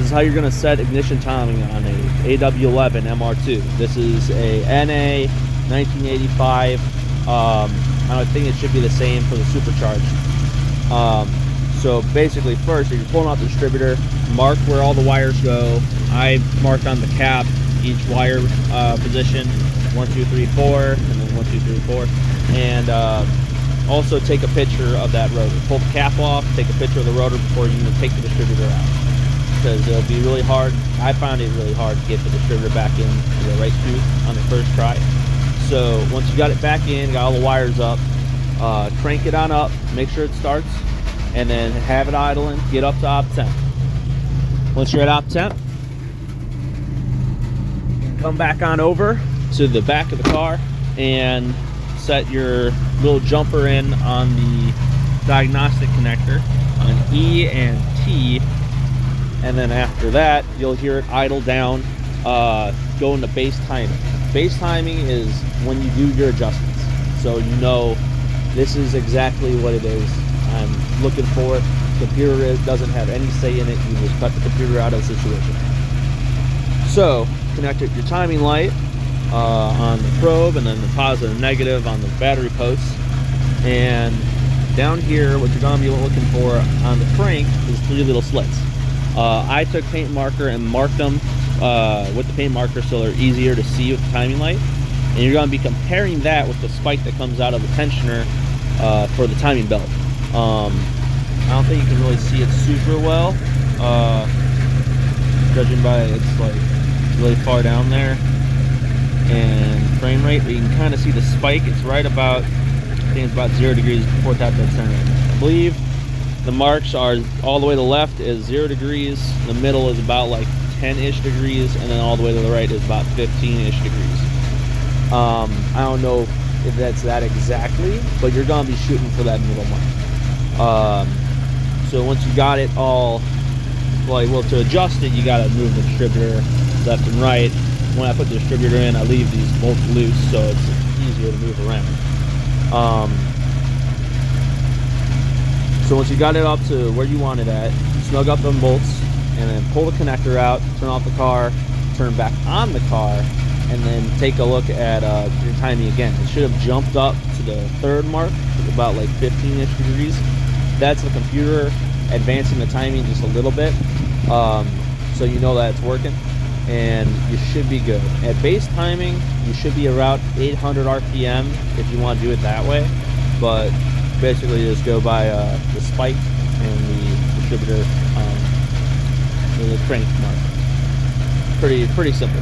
This is how you're going to set ignition timing on a AW11 MR2. This is a NA 1985. I think it should be the same for the supercharged. So basically, first, if you're pulling out the distributor, mark where all the wires go. I marked on the cap each wire position, 1, 2, 3, 4, and then 1, 2, 3, 4, and also take a picture of that rotor. Pull the cap off, take a picture of the rotor before you even take the distributor out, because it'll be really hard. I found it really hard to get the distributor back in to the right tooth on the first try. So once you got it back in, got all the wires up, crank it on up, make sure it starts, and then have it idling, get up to op temp. Once you're at op temp, come back on over to the back of the car and set your little jumper in on the diagnostic connector on E and T, and then after that you'll hear it idle down, go into base timing. Base timing is when you do your adjustments, so you know this is exactly what it is. I'm looking for it. The computer doesn't have any say in it. You just cut the computer out of the situation. So connect your timing light on the probe, and then the positive and negative on the battery posts. And down here, what you're going to be looking for on the crank is 3 little slits. I took paint marker and marked them with the paint marker so they're easier to see with the timing light. And you're going to be comparing that with the spike that comes out of the tensioner for the timing belt. I don't think you can really see it super well, judging by it's like really far down there, and frame rate, but you can kind of see the spike. It's right about, I think it's about 0 degrees before that dead center. I believe the marks are all the way to the left is 0 degrees, the middle is about like 10-ish degrees, and then all the way to the right is about 15-ish degrees. I don't know if that's that exactly, but you're gonna be shooting for that middle mark. So once you got it all, well, to adjust it, you gotta move the distributor left and right. When I put the distributor in, I leave these bolts loose, so it's easier to move around. So once you got it up to where you want it at, snug up them bolts, and then pull the connector out, turn off the car, turn back on the car, and then take a look at your timing again. It should have jumped up to the 3rd mark, about like 15-ish degrees. That's the computer advancing the timing just a little bit, so you know that it's working, and you should be good. At base timing, you should be around 800 RPM if you want to do it that way, but basically just go by the spike and the distributor, the crank mark. Pretty simple.